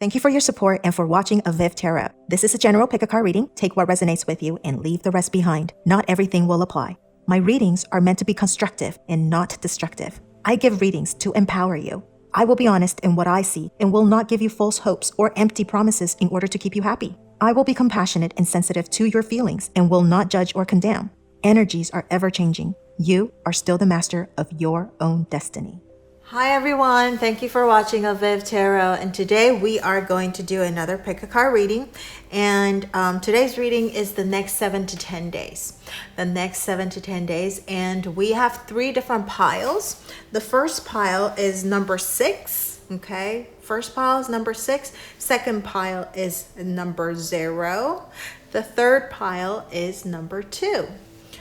Thank you for your support and for watching avivTarot. This is a general pick-a-card reading. Take what resonates with you and leave the rest behind. Not everything will apply. My readings are meant to be constructive and not destructive. I give readings to empower you. I will be honest in what I see and will not give you false hopes or empty promises in order to keep you happy. I will be compassionate and sensitive to your feelings and will not judge or condemn. Energies are ever-changing. You are still the master of your own destiny. Hi everyone, thank you for watching avivTarot, and today we are going to do another pick a card reading, and today's reading is the next 7 to 10 days. And we have 3 different piles. The first pile is number 6, okay? First pile is number 6, second pile is number 0, the third pile is number 2.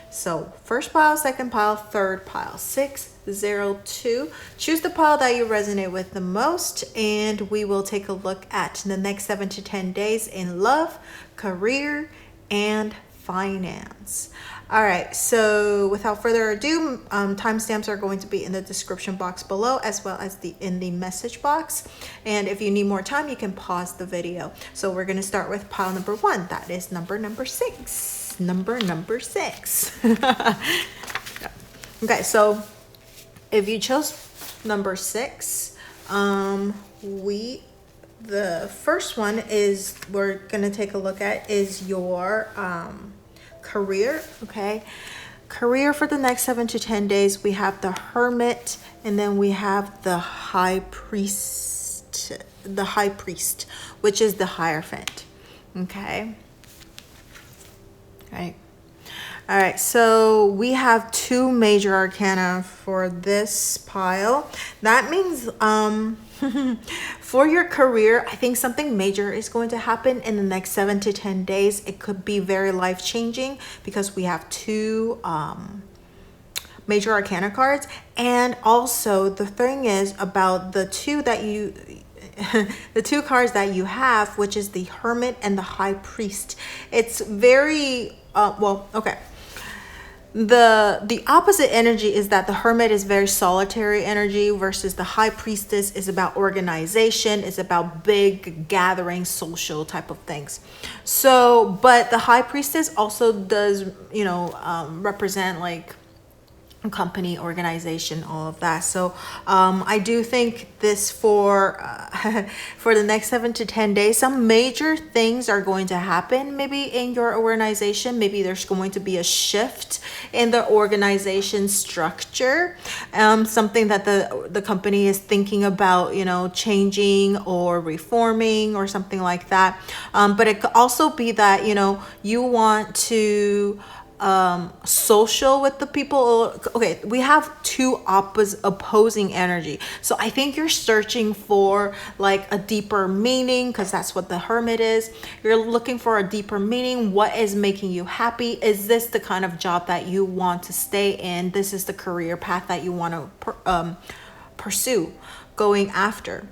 So first pile, second pile, third pile, 6, 0, 2. Choose the pile that you resonate with the most, and we will take a look at the next 7 to 10 days in love, career, and finance. All right, so without further ado, timestamps are going to be in the description box below, as well as in the message box. And if you need more time, you can pause the video. So we're going to start with pile number 1. That is number 6. Number 6. Okay, so if you chose number 6, the first one is we're gonna take a look at is your career. Okay, career for the next 7 to 10 days. We have the Hermit, and then we have the High Priest, which is the Hierophant. Okay. Right. All right, so we have 2 major arcana for this pile. That means for your career, I think something major is going to happen in the next 7 to 10 days. It could be very life-changing because we have 2 major arcana cards. And also the thing is about the 2 that you the 2 cards that you have, which is the Hermit and the High Priest. It's very okay. The opposite energy is that the Hermit is very solitary energy versus the High Priestess is about organization, is about big gathering, social type of things. So, but the High Priestess also does, represent like company, organization, all of that. So I do think this for the next 7 to 10 days, some major things are going to happen maybe in your organization. Maybe there's going to be a shift in the organization structure, something that the company is thinking about, changing or reforming or something like that. But it could also be that you want to social with the people. Okay, we have 2 opposing energy, so I think you're searching for like a deeper meaning, because that's what the Hermit is. You're looking for a deeper meaning. What is making you happy? Is this the kind of job that you want to stay in? This is the career path that you want to pursue going after,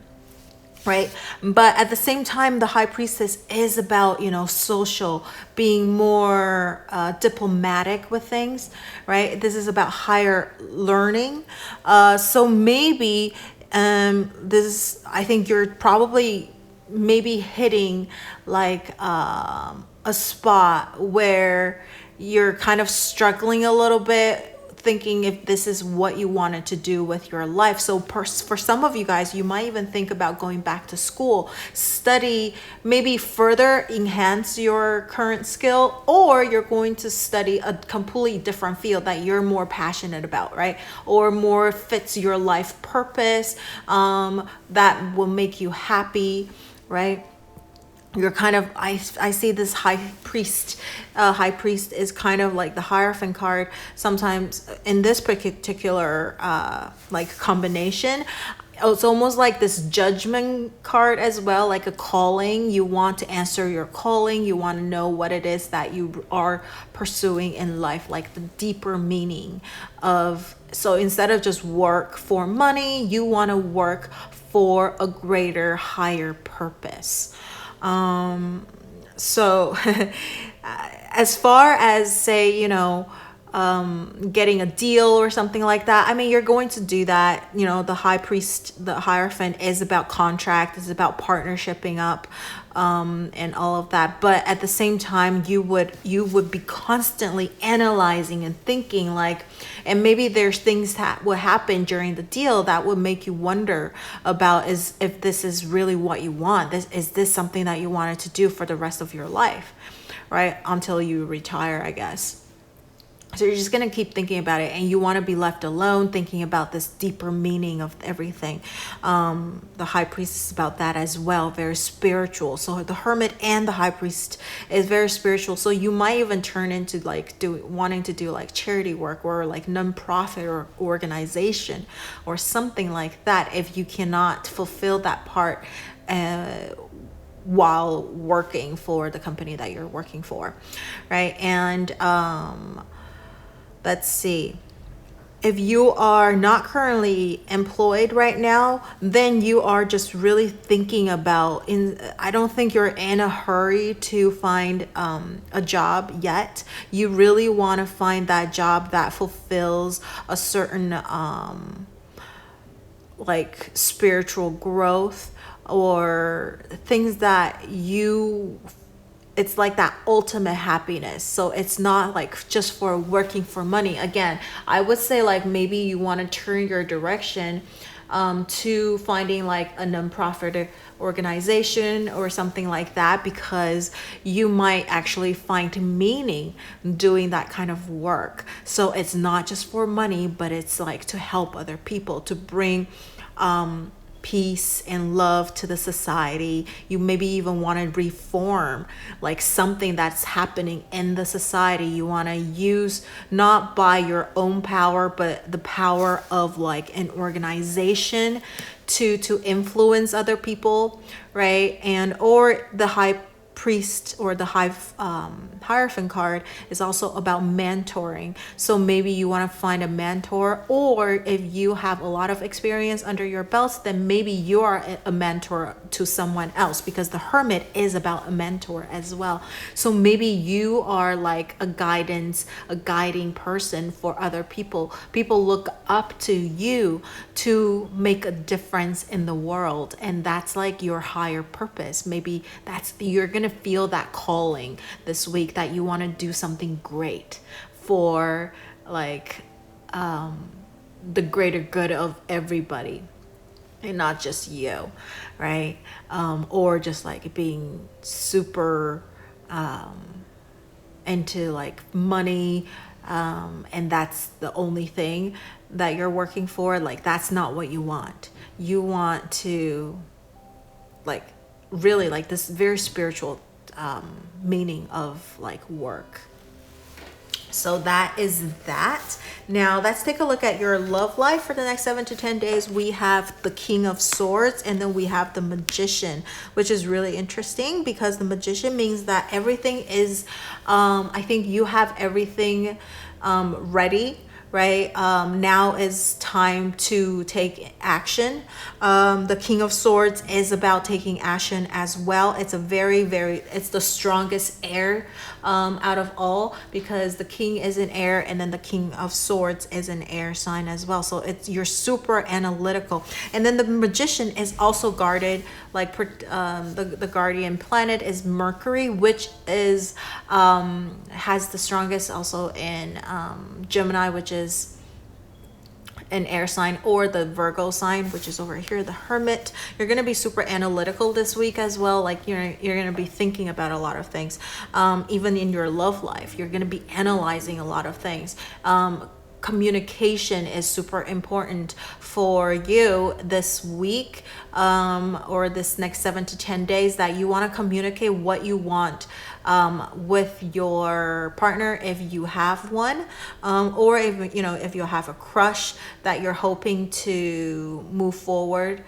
right? But at the same time, the High Priestess is about, social, being more diplomatic with things, right? This is about higher learning. So maybe I think you're probably maybe hitting like a spot where you're kind of struggling a little bit, thinking if this is what you wanted to do with your life. So for some of you guys, you might even think about going back to school, study, maybe further enhance your current skill, or you're going to study a completely different field that you're more passionate about, right? Or more fits your life purpose, that will make you happy, right? You're kind of, I see this High Priest is kind of like the Hierophant card sometimes in this particular like combination. It's almost like this Judgment card as well, like a calling. You want to answer your calling. You want to know what it is that you are pursuing in life, like the deeper meaning of. So instead of just work for money, you want to work for a greater, higher purpose. So as far as say, getting a deal or something like that. I mean, you're going to do that. You know, the high priest, the Hierophant is about contract, is about partnershiping up, and all of that. But at the same time, you would be constantly analyzing and thinking like, and maybe there's things that will happen during the deal that would make you wonder about if this is really what you want. Is this something that you wanted to do for the rest of your life, right? Until you retire, I guess. So you're just going to keep thinking about it, and you want to be left alone thinking about this deeper meaning of everything. The High Priest is about that as well, very spiritual. So the Hermit and the High Priest is very spiritual. So you might even turn into like wanting to do like charity work or like non-profit or organization or something like that if you cannot fulfill that part while working for the company that you're working for, right? And let's see. If you are not currently employed right now, then you are just really thinking about, I don't think you're in a hurry to find a job yet. You really want to find that job that fulfills a certain like spiritual growth or things that it's like that ultimate happiness. So it's not like just for working for money. Again, I would say like maybe you want to turn your direction to finding like a nonprofit organization or something like that, because you might actually find meaning doing that kind of work. So it's not just for money, but it's like to help other people, to bring peace and love to the society. You maybe even want to reform like something that's happening in the society. You want to use not by your own power, but the power of like an organization to influence other people, right? And or the High Priest or the Hierophant card is also about mentoring. So maybe you want to find a mentor, or if you have a lot of experience under your belts, then maybe you are a mentor to someone else, because the Hermit is about a mentor as well. So maybe you are like a guiding person for other people. People look up to you to make a difference in the world, and that's like your higher purpose. Maybe you're gonna feel that calling this week that you want to do something great for like the greater good of everybody and not just you, right? Or just like being super into like money, and that's the only thing that you're working for. Like that's not what you want. You want to like really like this very spiritual meaning of like work. So that is that. Now let's take a look at your love life for the next 7 to 10 days. We have the King of Swords, and then we have the Magician, which is really interesting because the Magician means that everything is I think you have everything ready, right? Now is time to take action. The King of Swords is about taking action as well. It's it's the strongest air out of all, because the King is an air, and then the King of Swords is an air sign as well. So you're super analytical. And then the Magician is also guarded, like the guardian planet is Mercury, which is has the strongest also in Gemini, which is an air sign, or the Virgo sign, which is over here, the Hermit. You're going to be super analytical this week as well. Like you're going to be thinking about a lot of things. Even in your love life, you're going to be analyzing a lot of things. Communication is super important for you this week, or this next 7 to 10 days, that you want to communicate what you want with your partner, if you have one, or if you have a crush that you're hoping to move forward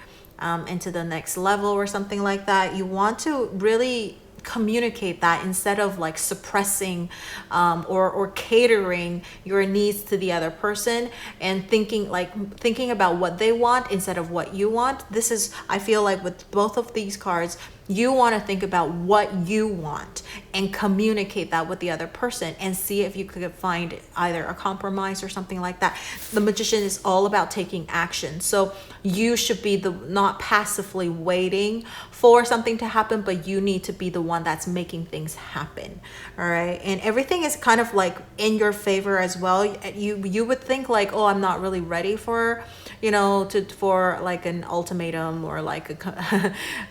into the next level or something like that. You want to really communicate that instead of like suppressing or catering your needs to the other person and thinking about what they want instead of what you want. I feel like with both of these cards, You want to think about what you want and communicate that with the other person and see if you could find either a compromise or something like that. The Magician is all about taking action. So you should be not passively waiting for something to happen, but you need to be the one that's making things happen. All right. And everything is kind of like in your favor as well. You would think like, oh, I'm not really ready for, for like an ultimatum or like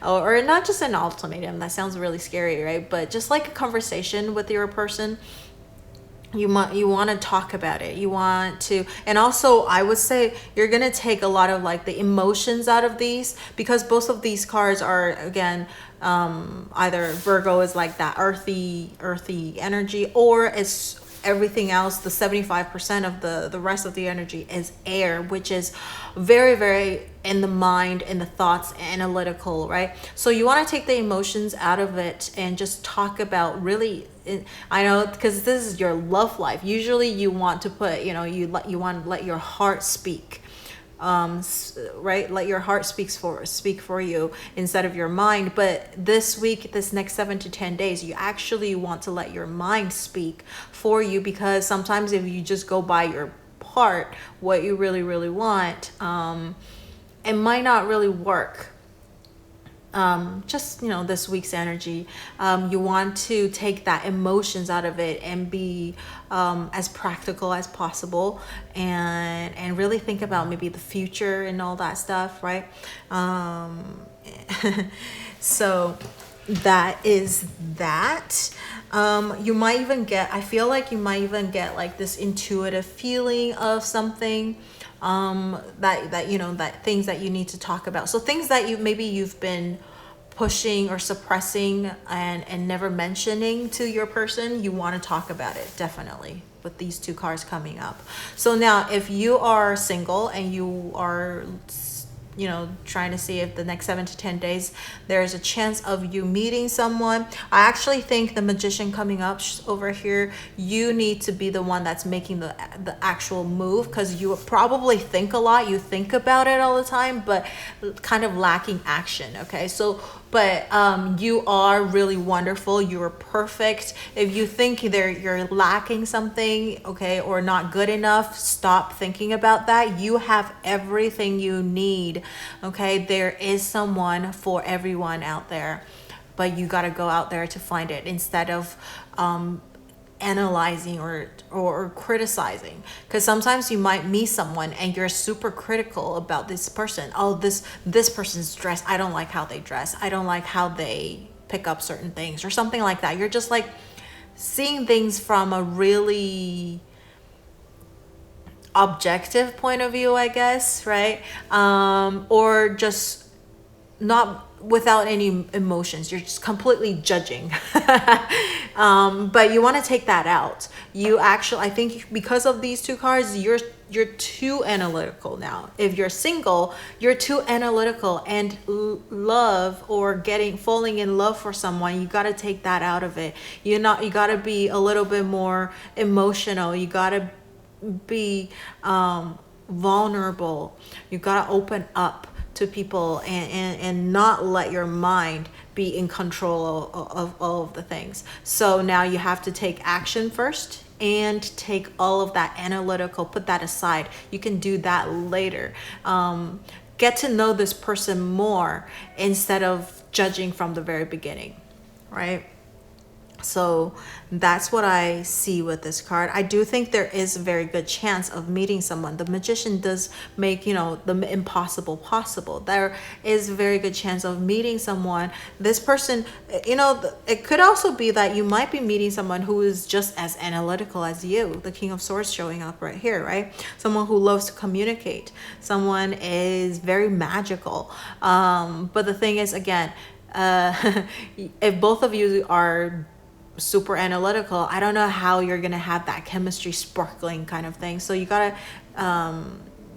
or not just an ultimatum. That sounds really scary, right? But just like a conversation with your person. You want to talk about it. You want to, and also I would say you're going to take a lot of like the emotions out of these, because both of these cards are, again, either Virgo is like that earthy energy, or it's everything else. The 75% of the rest of the energy is air, which is very, very in the mind, in the thoughts, analytical, right? So you want to take the emotions out of it and just talk about really, I know, because this is your love life. Usually you want to put, you want to let your heart speak. Right? Let your heart speak for you instead of your mind. But this week, this next 7 to 10 days, you actually want to let your mind speak for you, because sometimes if you just go by your heart, what you really, really want, it might not really work. Just this week's energy, you want to take that emotions out of it and be as practical as possible, and really think about maybe the future and all that stuff, right? So that is that. You might even get, I feel like you might even get like this intuitive feeling of something, that things that you need to talk about. So things that you've been pushing or suppressing and never mentioning to your person, you want to talk about it, definitely, with these two cards coming up. So now if you are single and you are trying to see if the next 7 to 10 days there's a chance of you meeting someone, I actually think the Magician coming up over here, you need to be the one that's making the actual move, because you probably think a lot, you think about it all the time, but kind of lacking action. Okay, so but you are really wonderful. You are perfect. If you think you're lacking something, okay, or not good enough, stop thinking about that. You have everything you need. Okay, there is someone for everyone out there, but you got to go out there to find it instead of analyzing or criticizing. Because sometimes you might meet someone and you're super critical about this person. Oh, this person's dress, I don't like how they dress, I don't like how they pick up certain things, or something like that. You're just like seeing things from a really objective point of view, I guess, right? Or just not without any emotions. You're just completely judging. But you want to take that out. You actually, I think because of these two cards, you're too analytical now. If you're single, you're too analytical, and love or falling in love for someone, you got to take that out of it. You got to be a little bit more emotional. You got to be vulnerable. You got to open up to people and not let your mind be in control of all of the things. So now you have to take action first and take all of that analytical, put that aside. You can do that later. Get to know this person more instead of judging from the very beginning, right? So that's what I see with this card. I do think there is a very good chance of meeting someone. The Magician does make, the impossible possible. There is a very good chance of meeting someone. This person, it could also be that you might be meeting someone who is just as analytical as you. The King of Swords showing up right here, right? Someone who loves to communicate. Someone is very magical. But the thing is, again, if both of you are super analytical, I don't know how you're gonna have that chemistry sparkling kind of thing. So you gotta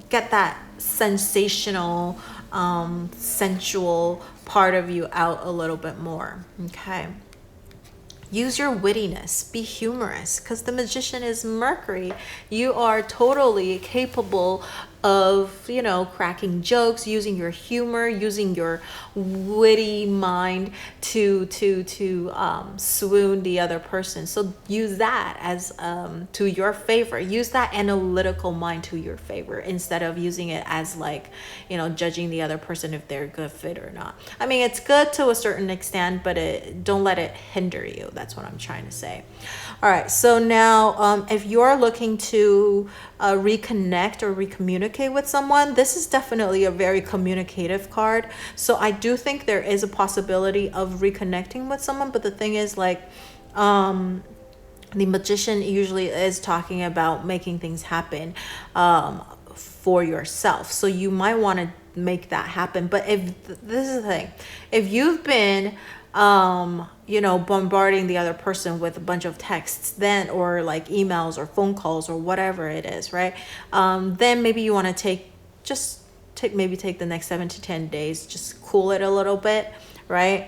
get that sensational, sensual part of you out a little bit more. Okay, use your wittiness, be humorous, because the Magician is Mercury. You are totally capable of, you know, cracking jokes, using your humor, using your witty mind to swoon the other person. So use that as to your favor. Use that analytical mind to your favor instead of using it as like, you know, judging the other person if they're a good fit or not. I mean, it's good to a certain extent, but don't let it hinder you. That's what I'm trying to say. All right, so now if you're looking to reconnect or recommunicate with someone, this is definitely a very communicative card. So I do think there is a possibility of reconnecting with someone, but the thing is, like, the Magician usually is talking about making things happen for yourself. So you might want to make that happen. But if this is the thing, if you've been you know, bombarding the other person with a bunch of texts then, or like emails or phone calls or whatever it is, right? Then maybe you want to take the next 7 to 10 days, just cool it a little bit, right?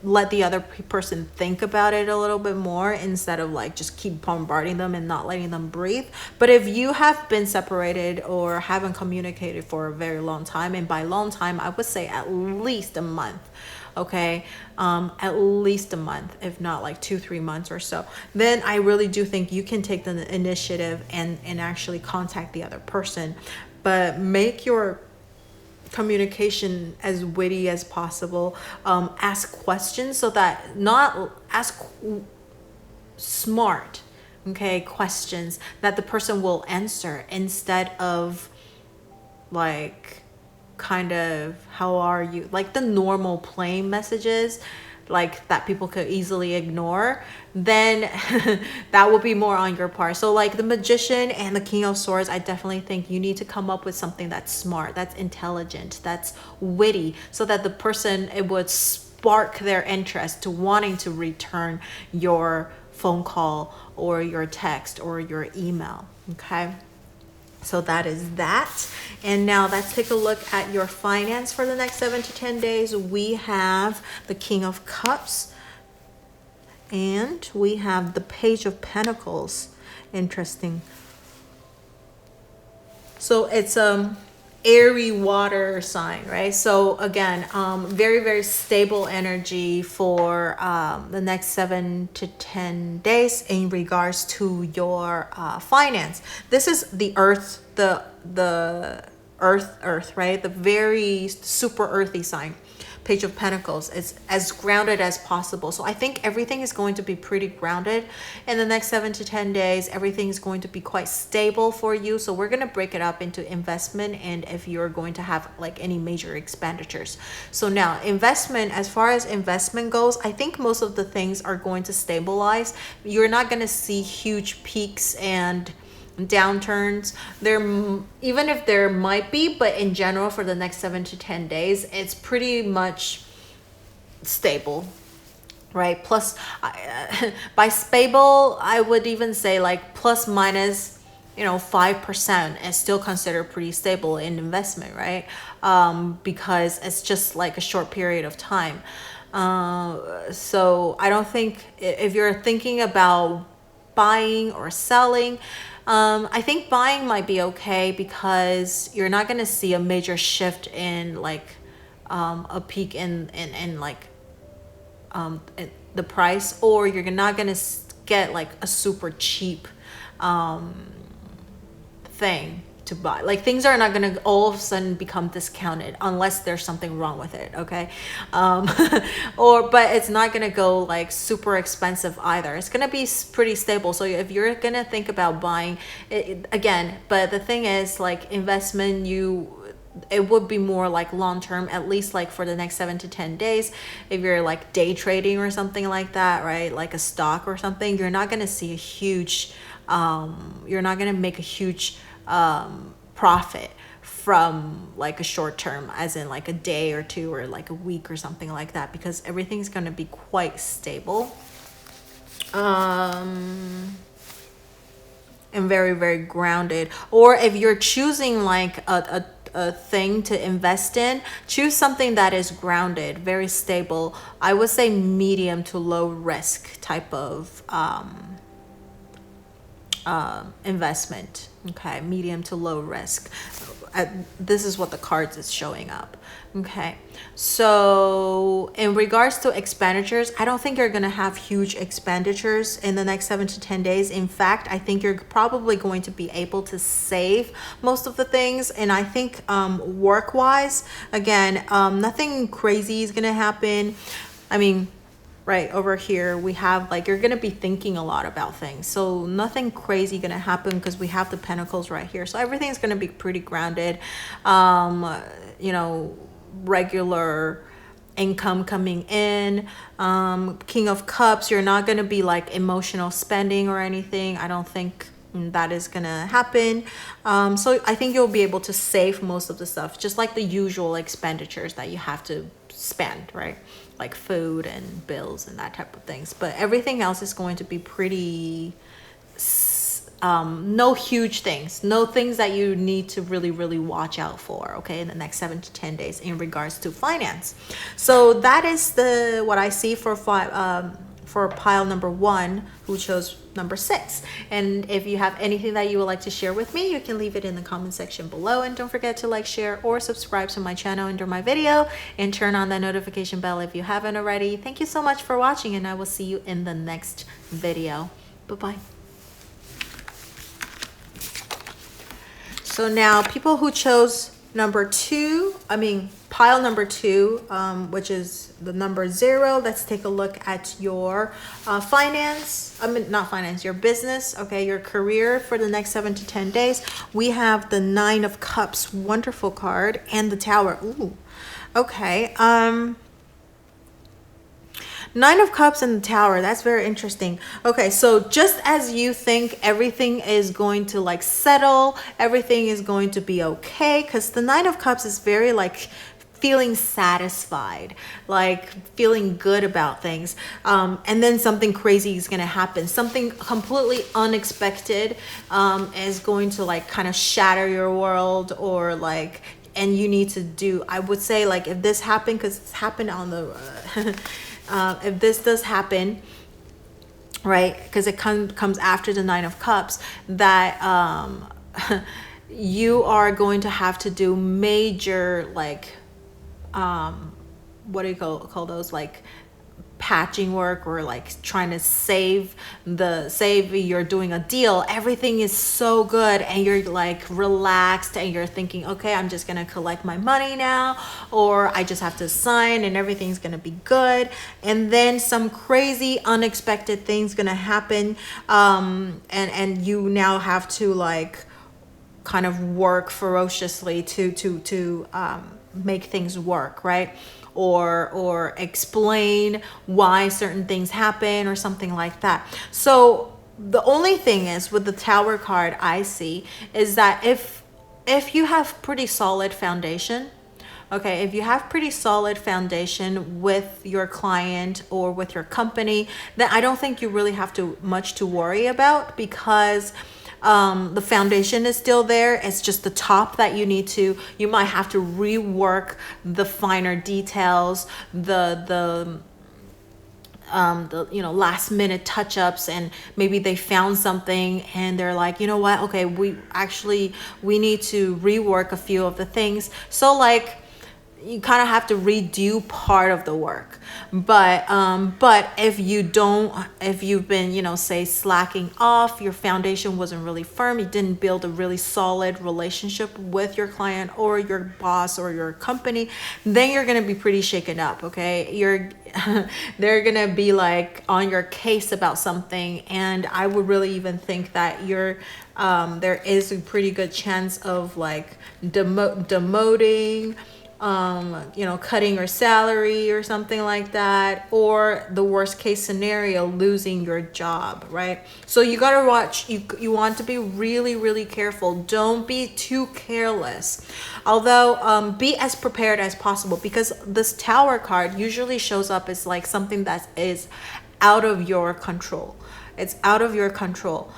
Let the other person think about it a little bit more instead of like just keep bombarding them and not letting them breathe. But if you have been separated or haven't communicated for a very long time, and by long time I would say at least a month, okay, at least a month, if not like 2-3 months or so, then I really do think you can take the initiative and actually contact the other person. But make your communication as witty as possible. Ask questions, so that not ask smart, okay, questions that the person will answer, instead of like kind of how are you, like the normal plain messages like that people could easily ignore. Then that will be more on your part. So like the Magician and the King of Swords, I definitely think you need to come up with something that's smart, that's intelligent, that's witty, so that the person, it would spark their interest to wanting to return your phone call or your text or your email. Okay, so that is that. And now let's take a look at your finance for the next 7 to 10 days. We have the King of Cups and we have the Page of Pentacles. Interesting. So it's airy water sign, right? So again, very, very stable energy for the next 7 to 10 days in regards to your finance. This is the earth, the earth, right? The very super earthy sign. Page of Pentacles is as grounded as possible. So I think everything is going to be pretty grounded in the next 7 to 10 days. Everything is going to be quite stable for you. So we're going to break it up into investment and if you're going to have like any major expenditures. So now investment, as far as investment goes, I think most of the things are going to stabilize. You're not going to see huge peaks and downturns there, even if there might be, but in general for the next 7 to 10 days it's pretty much stable, right? Plus by stable I would even say like plus minus, you know, 5% is still considered pretty stable in investment, right? Because it's just like a short period of time. So I don't think, if you're thinking about buying or selling, I think buying might be okay because you're not going to see a major shift in like a peak in like the price, or you're not going to get like a super cheap thing to buy. Like things are not going to all of a sudden become discounted unless there's something wrong with it, okay? But it's not going to go like super expensive either. It's going to be pretty stable. So if you're going to think about buying it again, but the thing is like investment, it would be more like long term, at least like for the next 7 to 10 days. If you're like day trading or something like that, right? Like a stock or something, you're not going to see a huge, you're not going to make a huge profit from like a short term, as in like a day or two or like a week or something like that, because everything's going to be quite stable and very, very grounded. Or if you're choosing like a thing to invest in, choose something that is grounded, very stable. I would say medium to low risk type of investment, Okay, medium to low risk. This is what the cards is showing up. Okay, so in regards to expenditures, I don't think you're going to have huge expenditures in the next 7 to 10 days. In fact, I think you're probably going to be able to save most of the things. And I think work-wise, again, nothing crazy is going to happen. I mean, right over here we have like, you're going to be thinking a lot about things, so nothing crazy going to happen because we have the pentacles right here. So everything's going to be pretty grounded. You know, regular income coming in. King of Cups, you're not going to be like emotional spending or anything. I don't think that is gonna happen. So I think you'll be able to save most of the stuff, just like the usual expenditures that you have to spend, right? Like food and bills and that type of things. But everything else is going to be pretty, no huge things, no things that you need to really watch out for, okay, in the next 7 to 10 days in regards to finance. So that is what I see for pile number 1, who chose number 6. And if you have anything that you would like to share with me, you can leave it in the comment section below. And don't forget to like, share, or subscribe to my channel under my video, and turn on that notification bell if you haven't already. Thank you so much for watching, and I will see you in the next video. Bye-bye. So now people who chose number 2, pile number 2, which is the number 0, let's take a look at your your business, okay, your career for the next 7 to 10 days. We have the 9 of Cups, wonderful card, and the Tower. Ooh, okay. 9 of Cups and the Tower, that's very interesting. Okay, so just as you think everything is going to like settle, everything is going to be okay, because the 9 of Cups is very like feeling satisfied, like feeling good about things, and then something crazy is going to happen. Something completely unexpected is going to like kind of shatter your world, or like, and you need to do, I would say, like, if this happened, because it's happened on the if this does happen, right, because it comes after the 9 of Cups, that you are going to have to do major, like, what do you call those, like patching work, or like trying to save you're doing a deal. Everything is so good, and you're like relaxed, and you're thinking, okay, I'm just gonna collect my money now, or I just have to sign and everything's gonna be good. And then some crazy unexpected things gonna happen, and you now have to like kind of work ferociously to make things work, right? Or explain why certain things happen, or something like that. So the only thing is, with the Tower card I see, is that if you have pretty solid foundation, okay, if you have pretty solid foundation with your client or with your company, then I don't think you really have much to worry about, because the foundation is still there. It's just the top that you might have to rework the finer details, the last minute touch-ups, and maybe they found something and they're like, you know what, okay, we need to rework a few of the things. So like, you kind of have to redo part of the work. But if you've been, say, slacking off, your foundation wasn't really firm, you didn't build a really solid relationship with your client or your boss or your company, then you're going to be pretty shaken up, okay? They're going to be like on your case about something, and I would really even think that there is a pretty good chance of like demoting, cutting your salary or something like that, or the worst case scenario, losing your job, right? So you got to watch, you want to be really careful. Don't be too careless, although be as prepared as possible, because this Tower card usually shows up as like something that is out of your control. It's out of your control.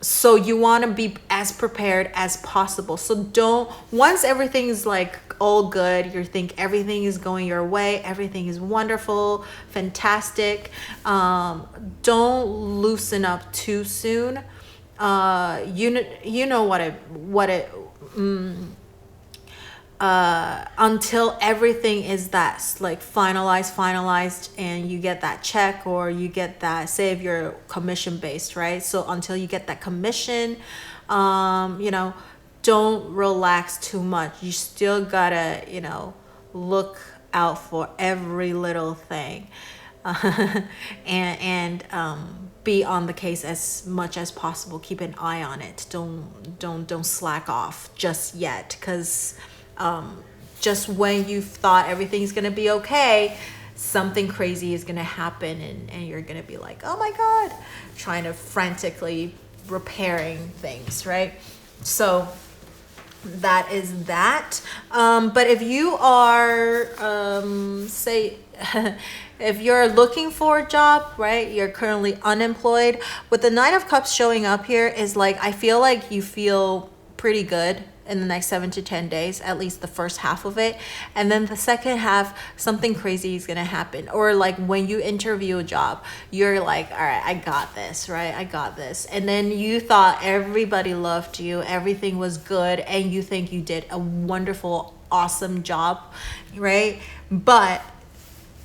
So you want to be as prepared as possible. So once everything's like all good, you think everything is going your way, everything is wonderful, fantastic, don't loosen up too soon. you know until everything is that's like finalized and you get that check, or you get that, say if you're commission based, right? So until you get that commission, don't relax too much. You still gotta, look out for every little thing, and be on the case as much as possible. Keep an eye on it. Don't slack off just yet, because just when you thought everything's gonna be okay, something crazy is gonna happen, and you're gonna be like, oh my god, trying to frantically repairing things, right? So that is that. But if you are say if you're looking for a job, right, you're currently unemployed, with the Nine of Cups showing up here, is like, I feel like you feel pretty good in the next 7 to 10 days, at least the first half of it. And then the second half, something crazy is gonna happen. Or like when you interview a job, you're like, all right, I got this, right? I got this. And then you thought everybody loved you, everything was good, and you think you did a wonderful, awesome job, right? But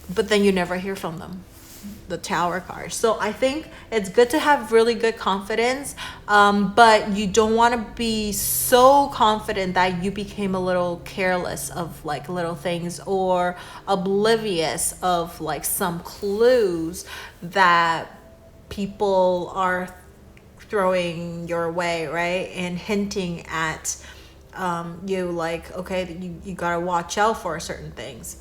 then you never hear from them. The Tower card. So I think it's good to have really good confidence, but you don't want to be so confident that you became a little careless of like little things, or oblivious of like some clues that people are throwing your way, right? And hinting at you, like, okay, you gotta watch out for certain things.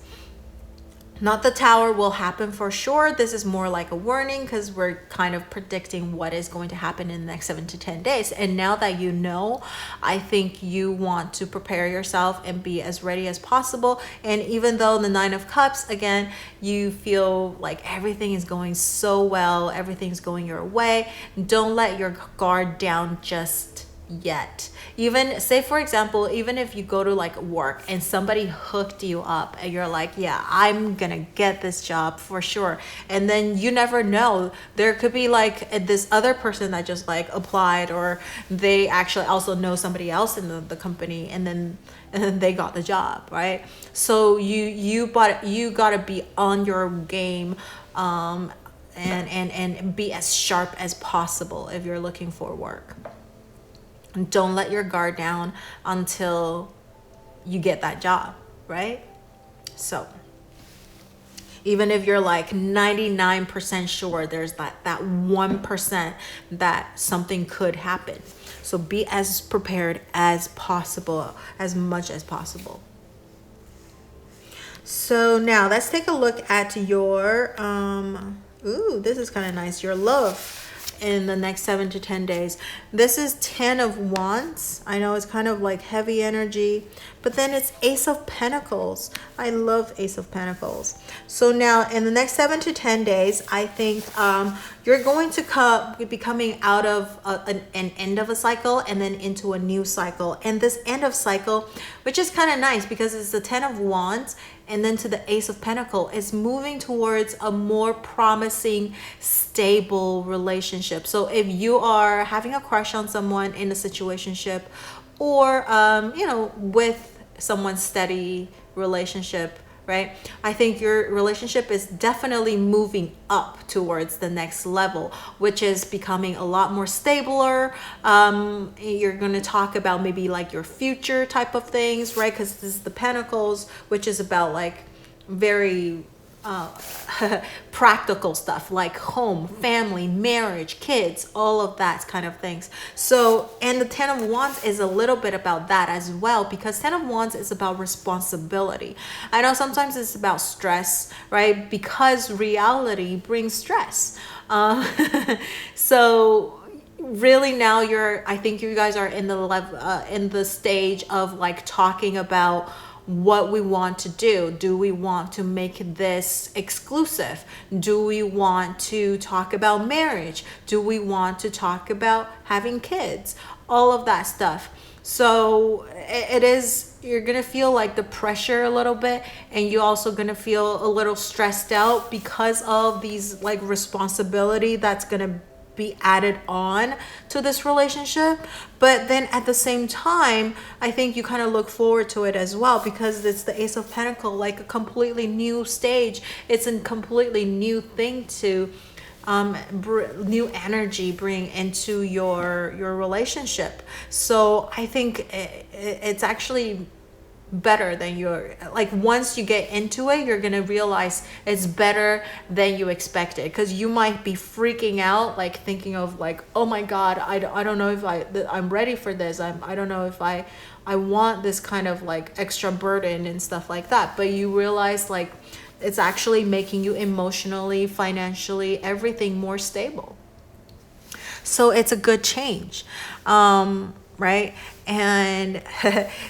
Not the Tower will happen for sure. This is more like a warning, because we're kind of predicting what is going to happen in the next 7 to 10 days. And now that you know, I think you want to prepare yourself and be as ready as possible. And even though the Nine of Cups, again, you feel like everything is going so well, everything's going your way, don't let your guard down just yet. Even say, for example, even if you go to like work and somebody hooked you up and you're like, yeah, I'm gonna get this job for sure, and then you never know, there could be like this other person that just like applied, or they actually also know somebody else in the company, and then they got the job, right? So you gotta be on your game, and be as sharp as possible if you're looking for work. Don't let your guard down until you get that job, right? So even if you're like 99% sure, there's that 1% that something could happen. So be as prepared as possible, as much as possible. So now let's take a look at your, this is kind of nice, your love in the next 7 to 10 days. This is 10 of Wands. I know it's kind of like heavy energy, but then it's Ace of Pentacles. I love Ace of Pentacles. So now in the next 7 to 10 days, I think you're going to be coming out of an end of a cycle and then into a new cycle. And this end of cycle, which is kind of nice because it's the 10 of Wands and then to the Ace of Pentacles, is moving towards a more promising, stable relationship. So if you are having a crush on someone in a situationship, or with someone's steady relationship, right? I think your relationship is definitely moving up towards the next level, which is becoming a lot more stabler. You're going to talk about maybe like your future type of things, right? Because this is the Pentacles, which is about like very practical stuff like home, family, marriage, kids, all of that kind of things. So, and the 10 of Wands is a little bit about that as well, because 10 of Wands is about responsibility. I know sometimes it's about stress, right? Because reality brings stress. So really now I think you guys are in the level, in the stage of like talking about what we want to do. Do we want to make this exclusive? Do we want to talk about marriage? Do we want to talk about having kids? All of that stuff. So you're gonna feel like the pressure a little bit, and you're also gonna feel a little stressed out because of these like responsibility that's gonna be added on to this relationship. But then at the same time, I think you kind of look forward to it as well, because it's the Ace of Pentacles, like a completely new stage. It's a completely new thing to new energy bring into your relationship. So I think it's actually better than like once you get into it, you're gonna realize it's better than you expected, because you might be freaking out, like thinking of like, oh my god, I don't know if I'm ready for this, I don't know if I want this kind of like extra burden and stuff like that. But you realize like it's actually making you emotionally, financially, everything more stable. So it's a good change, right? And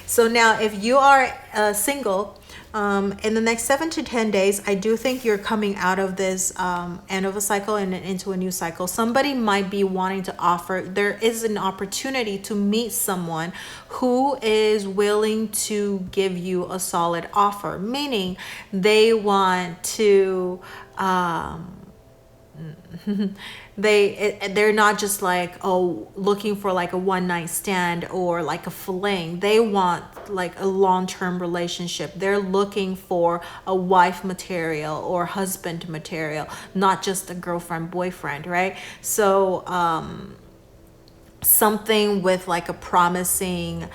so now if you are single, in the next 7 to 10 days, I do think you're coming out of this end of a cycle and into a new cycle. Somebody might be wanting to offer, there is an opportunity to meet someone who is willing to give you a solid offer, meaning they want to they're not just like, oh, looking for like a one night stand or like a fling. They want like a long-term relationship. They're looking for a wife material or husband material, not just a girlfriend boyfriend, right? So something with like a promising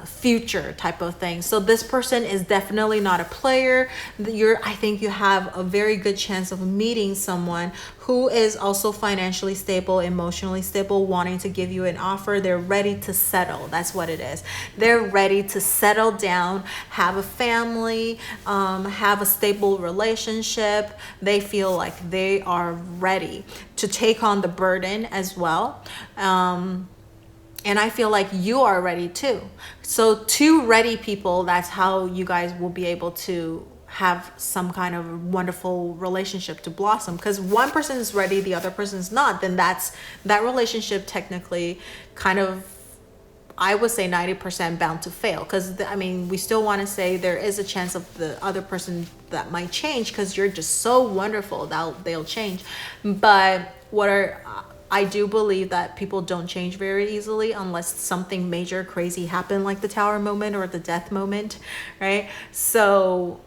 future type of thing. So this person is definitely not a player. I think you have a very good chance of meeting someone who is also financially stable, emotionally stable, wanting to give you an offer. They're ready to settle. That's what it is. They're ready to settle down, have a family, have a stable relationship. They feel like they are ready to take on the burden as well. And I feel like you are ready too. So two ready people, that's how you guys will be able to have some kind of wonderful relationship to blossom. Because one person is ready, the other person is not, then that relationship technically kind of, I would say 90% bound to fail. Because I mean, we still want to say there is a chance of the other person that might change, because you're just so wonderful that they'll change. But I do believe that people don't change very easily unless something major crazy happened, like the Tower moment or the death moment, right? So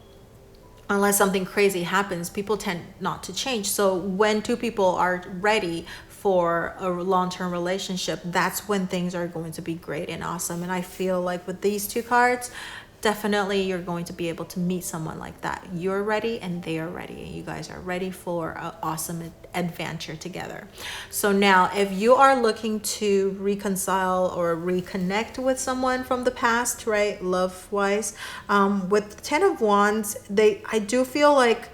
unless something crazy happens, people tend not to change. So when two people are ready for a long-term relationship, that's when things are going to be great and awesome. And I feel like with these two cards, definitely you're going to be able to meet someone like that. You're ready and they are ready, and you guys are ready for an awesome adventure together. So now if you are looking to reconcile or reconnect with someone from the past, right, love wise, with 10 of Wands, I do feel like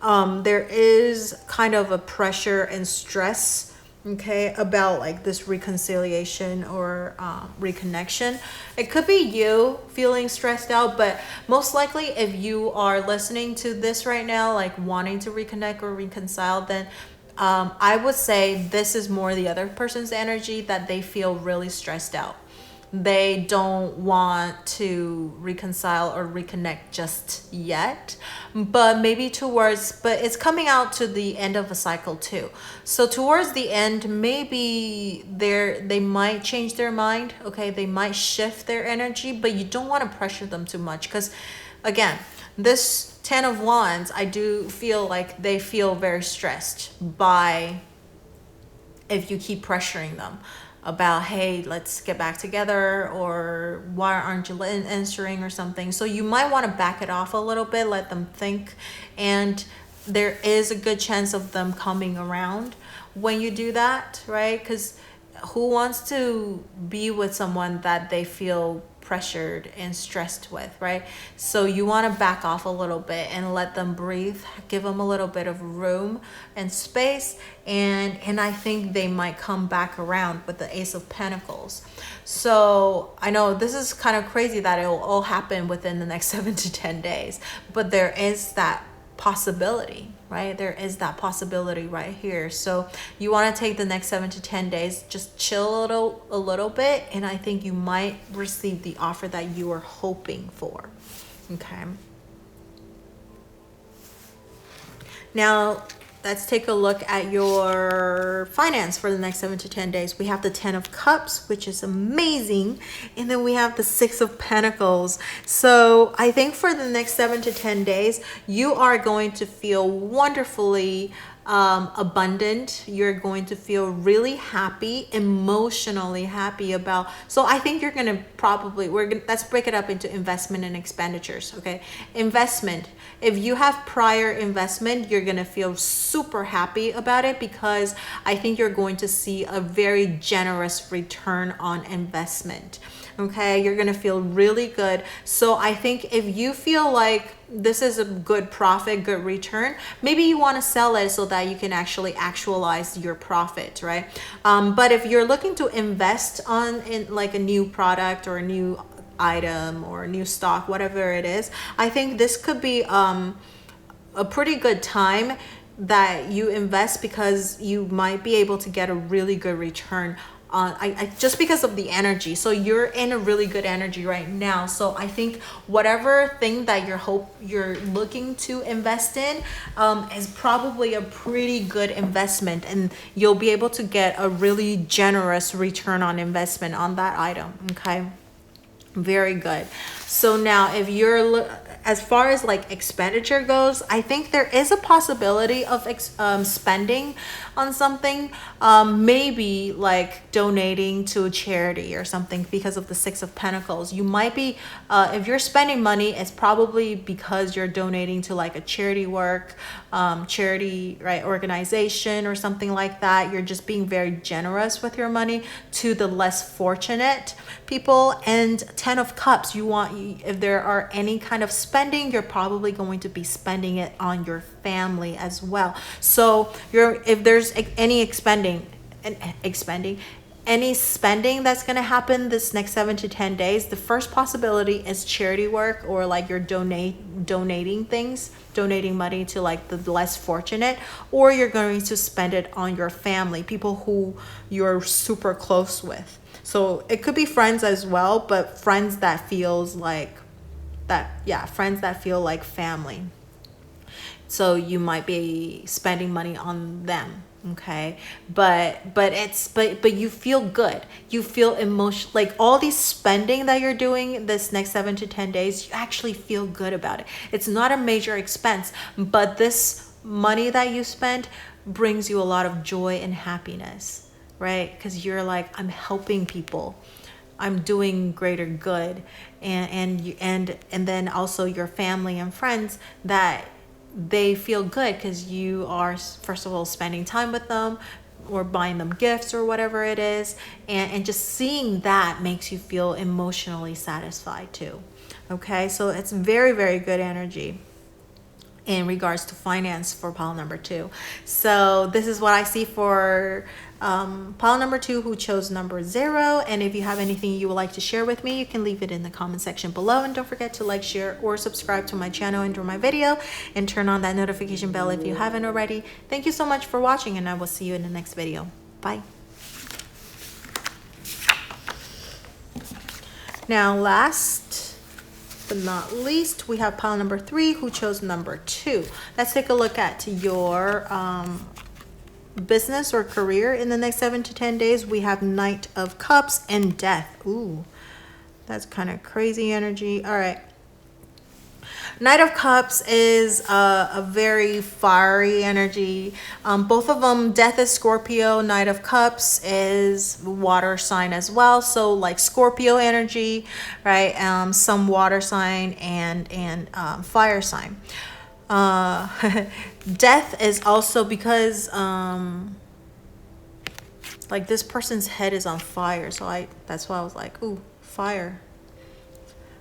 there is kind of a pressure and stress, okay, about like this reconciliation or reconnection. It could be you feeling stressed out, but most likely if you are listening to this right now, like wanting to reconnect or reconcile, then I would say this is more the other person's energy, that they feel really stressed out. They don't want to reconcile or reconnect just yet, but it's coming out to the end of a cycle too. So towards the end, maybe they might change their mind, okay? They might shift their energy, but you don't want to pressure them too much, because again, this 10 of Wands, I do feel like they feel very stressed by if you keep pressuring them about, hey, let's get back together, or why aren't you answering or something. So you might want to back it off a little bit, let them think, and there is a good chance of them coming around when you do that, right? Because who wants to be with someone that they feel pressured and stressed with, right? So you want to back off a little bit and let them breathe, give them a little bit of room and space, and I think they might come back around with the Ace of Pentacles. So I know this is kind of crazy that it will all happen within the next 7 to 10 days, but there is that possibility, right? There is that possibility right here. So you want to take the next 7 to 10 days, just chill a little bit, and I think you might receive the offer that you are hoping for. Okay. Now, let's take a look at your finance for the next 7 to 10 days. We have the 10 of Cups, which is amazing. And then we have the 6 of Pentacles. So I think for the next 7 to 10 days, you are going to feel wonderfully abundant. You're going to feel really happy, emotionally happy about. So I think you're going to probably, let's break it up into investment and expenditures. Okay. Investment. If you have prior investment, you're going to feel super happy about it, because I think you're going to see a very generous return on investment. Okay, you're gonna feel really good. So I think if you feel like this is a good profit, good return, maybe you want to sell it so that you can actually actualize your profit, right? But if you're looking to invest in like a new product or a new item or a new stock, whatever it is, I think this could be a pretty good time that you invest, because you might be able to get a really good return just because of the energy. So you're in a really good energy right now. So I think whatever thing that you're looking to invest in is probably a pretty good investment, and you'll be able to get a really generous return on investment on that item. Okay, very good. So now if you're as far as like expenditure goes, I think there is a possibility of spending on something, maybe like donating to a charity or something, because of the 6 of Pentacles. You might be, if you're spending money, it's probably because you're donating to like a charity work, charity, right, organization or something like that. You're just being very generous with your money to the less fortunate people. And 10 of Cups, if there are any kind of spending, you're probably going to be spending it on your family as well. So if there's any any spending that's going to happen this next 7 to 10 days, the first possibility is charity work, or like you're donating money to like the less fortunate, or you're going to spend it on your family, people who you're super close with. So it could be friends as well, but friends that feel like family. So you might be spending money on them. Okay, but you feel good. You feel emotional, like all these spending that you're doing this next 7 to 10 days, you actually feel good about it. It's not a major expense, but this money that you spend brings you a lot of joy and happiness, right? Because you're like, I'm helping people, I'm doing greater good, and then also your family and friends, that they feel good because you are, first of all, spending time with them or buying them gifts or whatever it is, and just seeing that makes you feel emotionally satisfied too. Okay, so it's very, very good energy in regards to finance for pile number 2. So this is what I see for pile number 2 who chose number 0. And if you have anything you would like to share with me, you can leave it in the comment section below. And don't forget to like, share, or subscribe to my channel and my video, and turn on that notification bell if you haven't already. Thank you so much for watching, and I will see you in the next video. Bye. Now, last but not least, we have pile number 3 who chose number 2. Let's take a look at your business or career in the next 7 to 10 days. We have Knight of Cups and Death. Ooh, that's kind of crazy energy. All right. Knight of Cups is a very fiery energy. Both of them, Death is Scorpio, Knight of Cups is water sign as well. So like Scorpio energy, right? Some water sign and fire sign. Death is also because like this person's head is on fire. So that's why I was like, ooh, fire.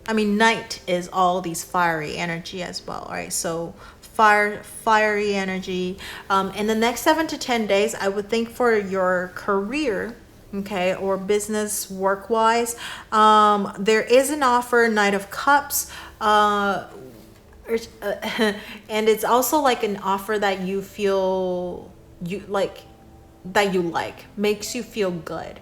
I mean, night is all these fiery energy as well, right? So fiery energy. In the next 7 to 10 days, I would think for your career, okay, or business work-wise, there is an offer, Knight of Cups, and it's also like an offer that you feel makes you feel good.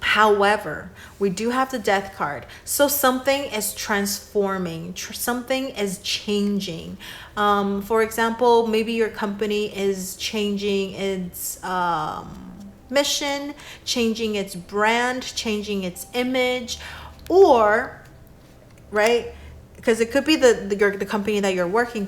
However, we do have the death card. So something is transforming, something is changing. For example, maybe your company is changing its mission, changing its brand, changing its image, or, right? Because it could be the company that you're working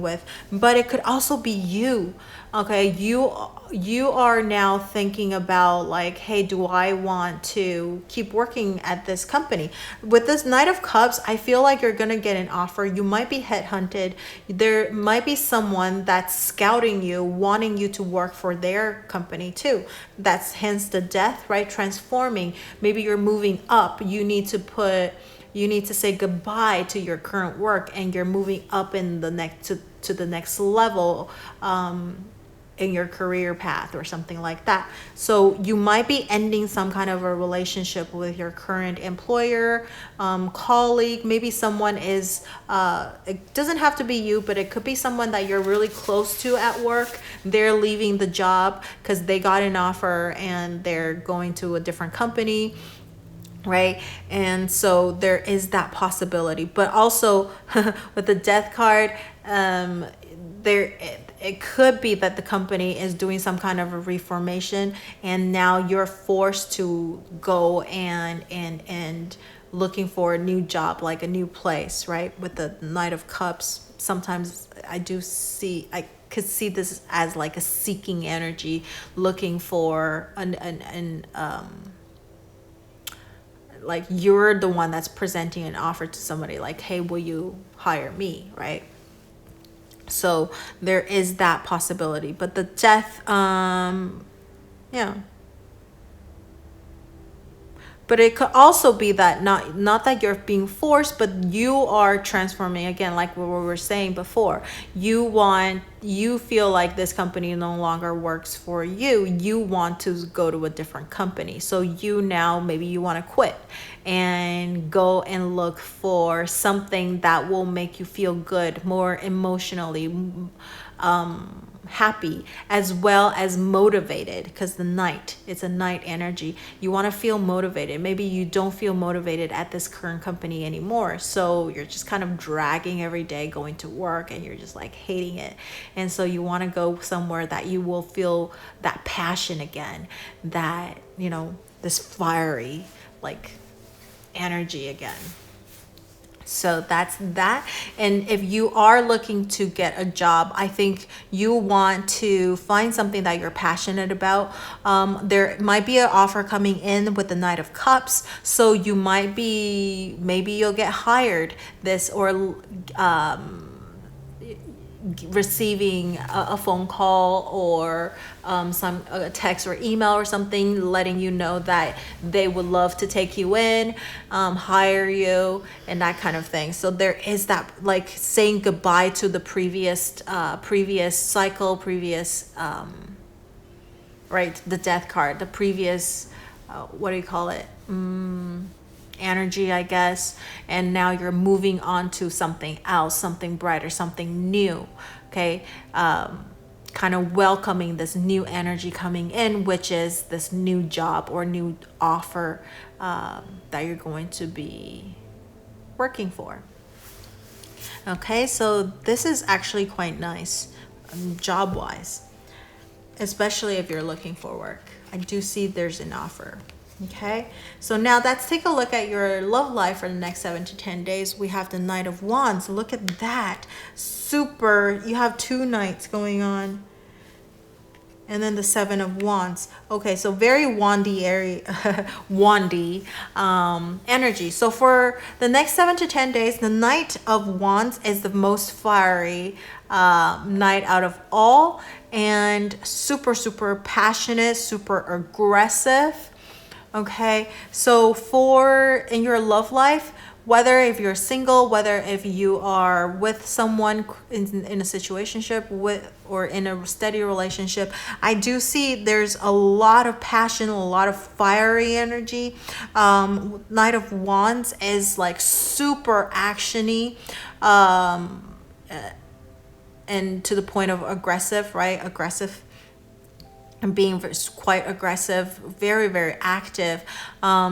with, but it could also be you. Okay, you are now thinking about like, hey, do I want to keep working at this company? With this Knight of Cups, I feel like you're gonna get an offer. You might be headhunted. There might be someone that's scouting you, wanting you to work for their company too. That's hence the death, right? Transforming. Maybe you're moving up. You need to say goodbye to your current work, and you're moving up in the next to the next level in your career path or something like that. So you might be ending some kind of a relationship with your current employer, colleague. Maybe someone is, it doesn't have to be you, but it could be someone that you're really close to at work. They're leaving the job because they got an offer and they're going to a different company. Right? And so there is that possibility. But also with the death card, it could be that the company is doing some kind of a reformation, and now you're forced to go and looking for a new job, like a new place, right? With the Knight of Cups, sometimes I could see this as like a seeking energy, looking for like you're the one that's presenting an offer to somebody like, hey, will you hire me, right? So there is that possibility. But the death, yeah. But it could also be that not that you're being forced, but you are transforming, again, like what we were saying before. You feel like this company no longer works for you. You want to go to a different company. So maybe you want to quit and go and look for something that will make you feel good, more emotionally happy, as well as motivated, because it's a Knight energy. You want to feel motivated. Maybe you don't feel motivated at this current company anymore, so you're just kind of dragging every day going to work and you're just like hating it. And so you want to go somewhere that you will feel that passion again, that, this fiery like energy again. So that's that. And if you are looking to get a job, I think you want to find something that you're passionate about. There might be an offer coming in with the Knight of Cups. So maybe you'll get hired or receiving a phone call or a text or email or something letting you know that they would love to take you in, hire you, and that kind of thing. So there is that, like, saying goodbye to the previous cycle, right, the death card, the previous what do you call it, energy, I guess, and now you're moving on to something else, something brighter, something new. Okay, kind of welcoming this new energy coming in, which is this new job or new offer that you're going to be working for. Okay, so this is actually quite nice, job wise, especially if you're looking for work. I do see there's an offer. Okay, so now let's take a look at your love life for the next 7 to 10 days. We have the Knight of Wands. Look at that. You have 2 knights going on. And then the 7 of Wands. Okay, so very wandy energy. So for the next 7 to 10 days, the Knight of Wands is the most fiery knight out of all, and super, super passionate, super aggressive. Okay, so in your love life, whether if you're single, whether if you are with someone in a situationship or in a steady relationship, I do see there's a lot of passion, a lot of fiery energy. Knight of Wands is like super actiony, and to the point of aggressive, right? Aggressive. and being quite aggressive, very, very active.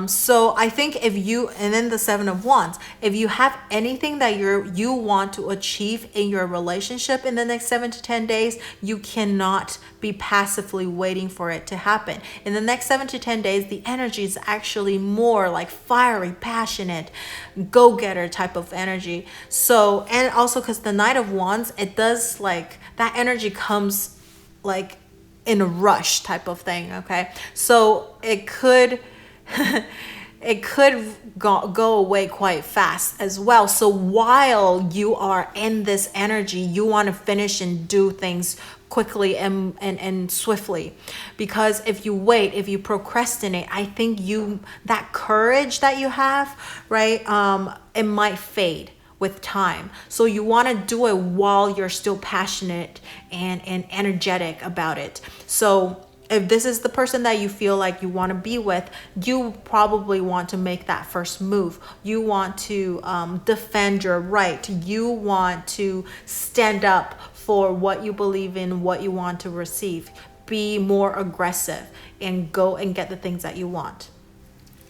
So I think if you, and then the Seven of Wands, if you have anything that you want to achieve in your relationship in the next 7 to 10 days, you cannot be passively waiting for it to happen. In the next 7 to 10 days, the energy is actually more like fiery, passionate, go-getter type of energy. So, and also because the Knight of Wands, it does like, that energy comes like in a rush type of thing. Okay, so it could go away quite fast as well. So while you are in this energy, you want to finish and do things quickly and swiftly, because if you wait, if you procrastinate, I think that courage that you have, right, it might fade with time. So you want to do it while you're still passionate and energetic about it. So if this is the person that you feel like you want to be with, you probably want to make that first move. You want to defend your right. You want to stand up for what you believe in, what you want to receive. Be more aggressive and go and get the things that you want.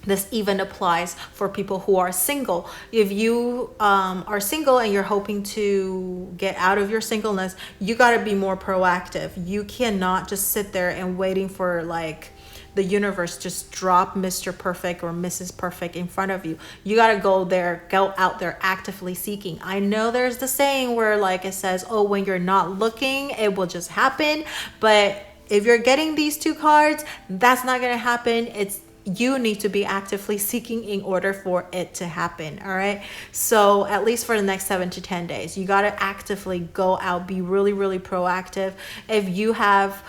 This even applies for people who are single. If you are single and you're hoping to get out of your singleness, you got to be more proactive. You cannot just sit there and waiting for like the universe just drop Mr. Perfect or Mrs. Perfect in front of you. You got to go out there actively seeking. I know there's the saying where like it says, oh, when you're not looking, it will just happen. But if you're getting these two cards, that's not going to happen. You need to be actively seeking in order for it to happen. All right. So at least for the next 7 to 10 days, you got to actively go out, be really, really proactive. If you have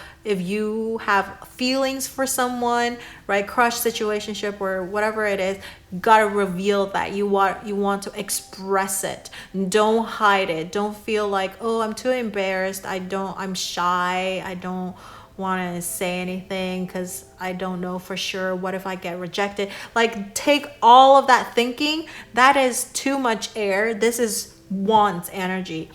feelings for someone, right, crush, situationship, or whatever it is, you got to reveal that you want to express it. Don't hide it. Don't feel like, oh, I'm too embarrassed. I'm shy. I don't want to say anything because I don't know for sure. What if I get rejected? Like, take all of that thinking. That is too much air. This is Wands energy.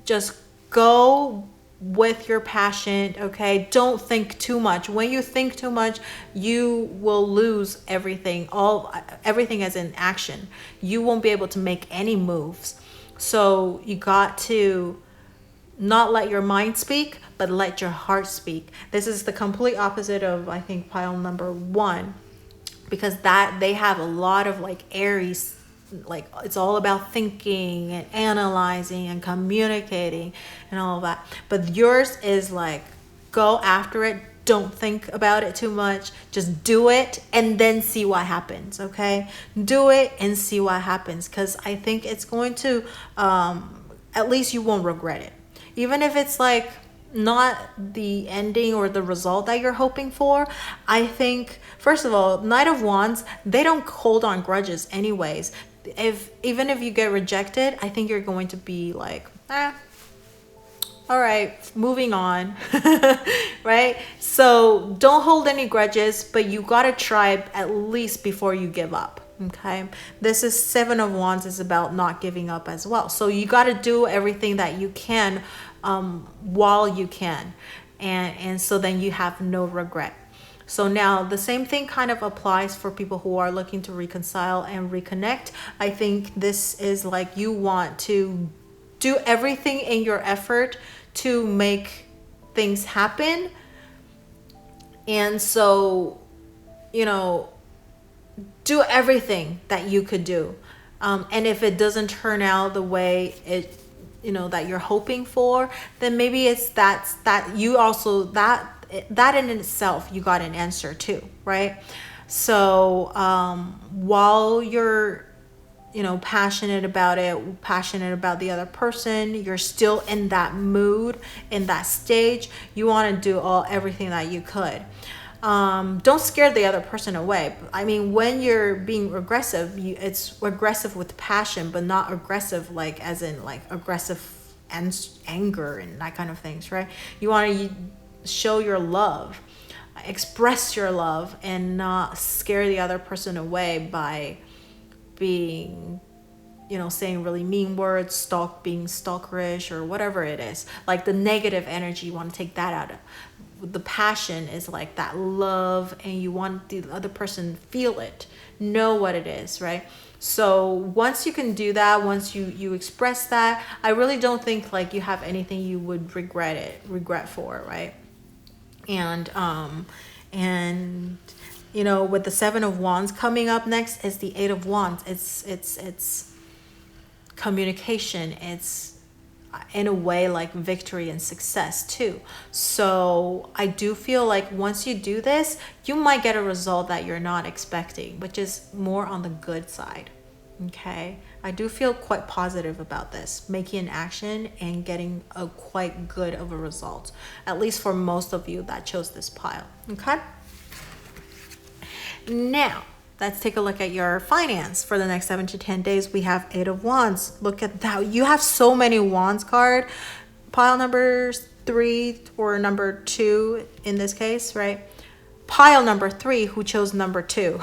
Just go with your passion. Okay, don't think too much. When you think too much, you will lose everything. Everything is in action. You won't be able to make any moves. So you got to not let your mind speak, but let your heart speak. This is the complete opposite of, I think, pile number 1, because that they have a lot of like Aries, like it's all about thinking and analyzing and communicating and all of that. But yours is like, go after it. Don't think about it too much. Just do it and then see what happens. Okay, do it and see what happens, because I think it's going to at least you won't regret it. Even if it's like not the ending or the result that you're hoping for, I think, first of all, Knight of Wands, they don't hold on grudges anyways. Even if you get rejected, I think you're going to be like, all right, moving on. Right? So don't hold any grudges, but you got to try at least before you give up. Okay, this is Seven of Wands is about not giving up as well. So you got to do everything that you can while you can, and so then you have no regret. So now the same thing kind of applies for people who are looking to reconcile and reconnect. I think this is like, you want to do everything in your effort to make things happen. And so, do everything that you could do. And if it doesn't turn out the way that you're hoping for, then maybe it's that you also, that in itself, you got an answer too, right? So while you're, passionate about it, passionate about the other person, you're still in that mood, in that stage, you want to do everything that you could. Don't scare the other person away. I mean, when you're being aggressive, it's aggressive with passion, but not aggressive like as in like aggressive anger and that kind of things, right? You want to show your love, express your love, and not scare the other person away by being, saying really mean words, being stalkerish or whatever it is. Like the negative energy, you want to take that out of. the passion is like that love, and you want the other person feel it, know what it is, right? So once you can do that, once you express that, I really don't think like you have anything you would regret for, right? And you know, with the Seven of Wands coming up next is the Eight of Wands. It's communication. It's in a way like victory and success too. So I do feel like once you do this, you might get a result that you're not expecting, which is more on the good side. Okay, I do feel quite positive about this, making an action and getting a quite good of a result, at least for most of you that chose this pile. Okay, now let's take a look at your finance for the next 7 to 10 days. We have Eight of Wands. Look at that. You have so many Wands card. Pile number 3 or number 2 in this case, right? Pile number 3 who chose number 2.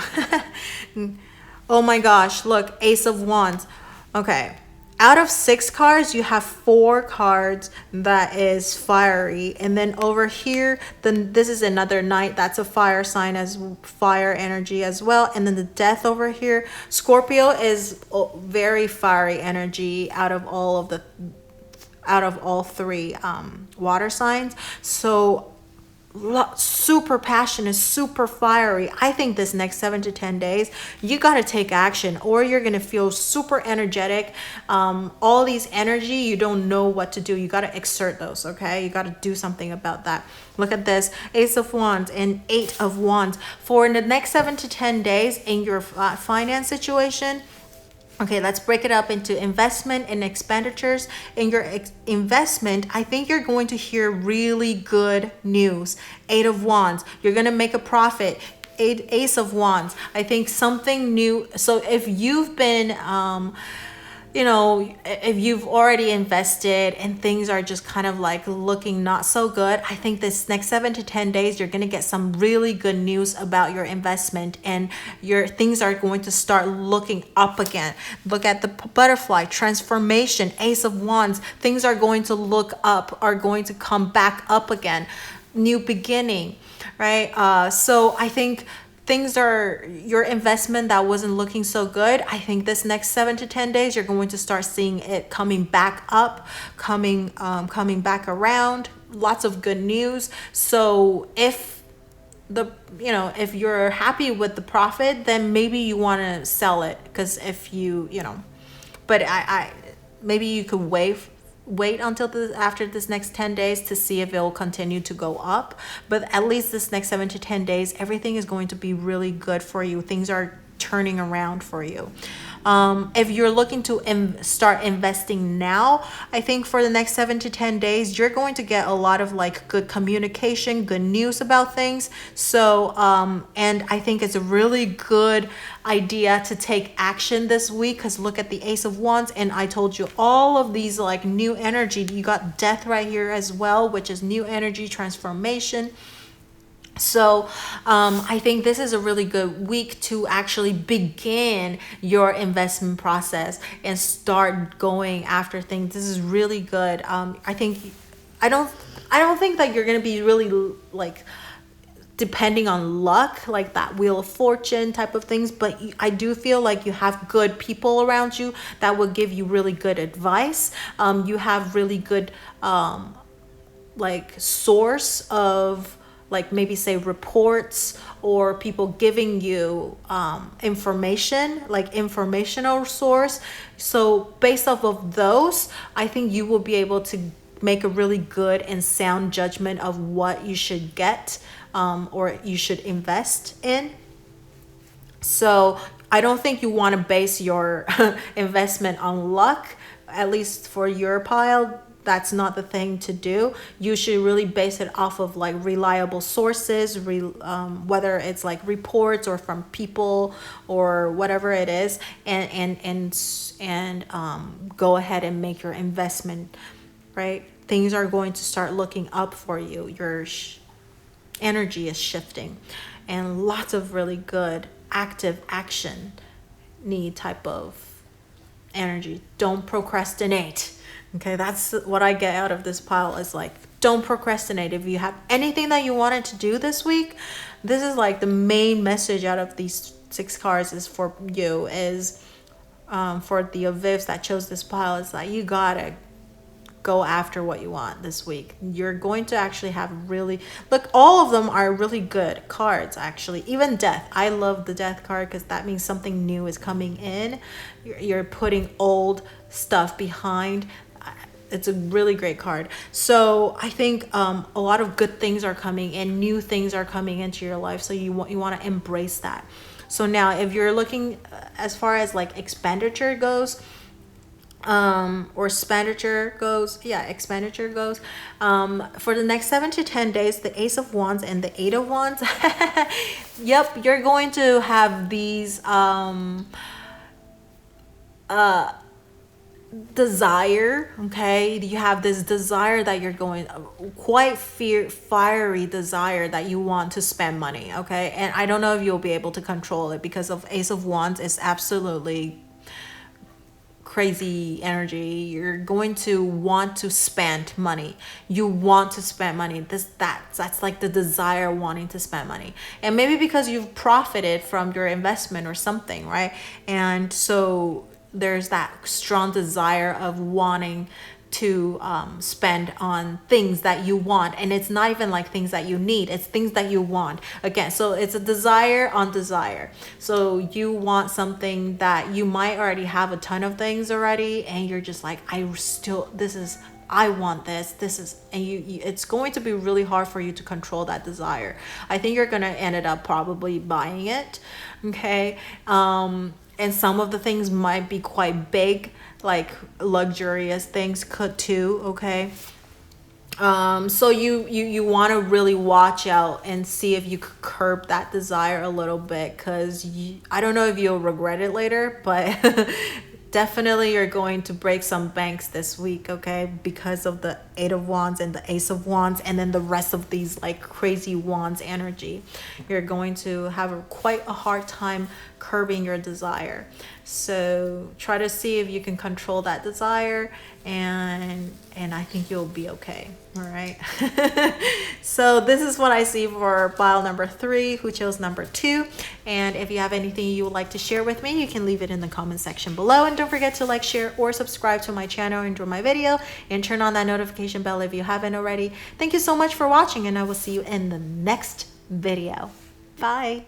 Oh my gosh, look, Ace of Wands. Okay, out of 6 cards, you have 4 cards that is fiery. And then over here, then this is another Knight. That's a fire sign, as fire energy as well. And then the Death over here. Scorpio is very fiery energy out of all 3 water signs. So super passionate, super fiery. I think this next 7 to 10 days, you got to take action, or you're going to feel super energetic. All these energy, you don't know what to do. You got to exert those. Okay, you got to do something about that. Look at this, Ace of Wands and Eight of Wands for the next 7 to 10 days in your finance situation. Okay, let's break it up into investment and expenditures. In your investment, I think you're going to hear really good news. Eight of Wands, you're going to make a profit. Ace of Wands, I think something new. So if you've been, you know, if you've already invested and things are just kind of like looking not so good, I think this next 7 to 10 days, you're going to get some really good news about your investment, and your things are going to start looking up again. Look at the butterfly transformation, Ace of Wands. Things are going to look up, are going to come back up again. New beginning, right? So I think things are, your investment that wasn't looking so good, I think this next 7 to 10 days, you're going to start seeing it coming back up, coming back around. Lots of good news. So if if you're happy with the profit, then maybe you want to sell it, because if but I maybe you could wait until after this next 10 days to see if it will continue to go up. But at least this next 7 to 10 days, everything is going to be really good for you. Things are turning around for you. If you're looking to start investing now, I think for the next 7 to 10 days, you're going to get a lot of like good communication, good news about things. So, and I think it's a really good idea to take action this week, because look at the Ace of Wands, and I told you all of these like new energy. You got Death right here as well, which is new energy, transformation. So I think this is a really good week to actually begin your investment process and start going after things. This is really good. I don't think that you're going to be really like depending on luck, like that Wheel of Fortune type of things, but I do feel like you have good people around you that will give you really good advice. You have really good like source of, like maybe say reports, or people giving you information, like informational source. So based off of those, I think you will be able to make a really good and sound judgment of what you should get or you should invest in. So I don't think you want to base your investment on luck, at least for your pile. That's not the thing to do. You should really base it off of like reliable sources, whether it's like reports or from people or whatever it is, and go ahead and make your investment, right? Things are going to start looking up for you. Your energy is shifting, and lots of really good active action need type of energy. Don't procrastinate. Okay, that's what I get out of this pile, is like, don't procrastinate. If you have anything that you wanted to do this week, this is like the main message out of these 6 cards is for you, is for the avivs that chose this pile, is that you gotta go after what you want this week. You're going to actually have really, look, all of them are really good cards actually. Even death, I love the death card because that means something new is coming in. You're putting old stuff behind. It's a really great card. So I think a lot of good things are coming in, new things are coming into your life, so you want to embrace that. So now if you're looking as far as like expenditure goes, or expenditure goes, for the next 7 to 10 days, the Ace of Wands and the 8 of Wands, yep, you're going to have these desire. Okay, you have this desire that you're going, quite fiery desire that you want to spend money. Okay, and I don't know if you'll be able to control it, because of Ace of Wands is absolutely crazy energy. You're going to want to spend money. You want to spend money. That's like the desire, wanting to spend money. And maybe because you've profited from your investment or something, right? And so there's that strong desire of wanting to spend on things that you want, and it's not even like things that you need, it's things that you want. Again, so it's a desire on desire. So you want something that you might already have a ton of things already, and you're just like, I want this, and it's going to be really hard for you to control that desire. I think you're gonna end up probably buying it. Okay, and some of the things might be quite big, like luxurious things could too. Okay, so you want to really watch out and see if you could curb that desire a little bit, because I don't know if you'll regret it later, but definitely you're going to break some banks this week. Okay, because of the 8 of Wands and the Ace of Wands, and then the rest of these like crazy wands energy. You're going to have quite a hard time curbing your desire. So try to see if you can control that desire, and I think you'll be okay. All right. So this is what I see for pile number 3, who chose number 2. And if you have anything you would like to share with me, you can leave it in the comment section below. And don't forget to like, share, or subscribe to my channel, enjoy my video, and turn on that notification bell if you haven't already. Thank you so much for watching, and I will see you in the next video. Bye.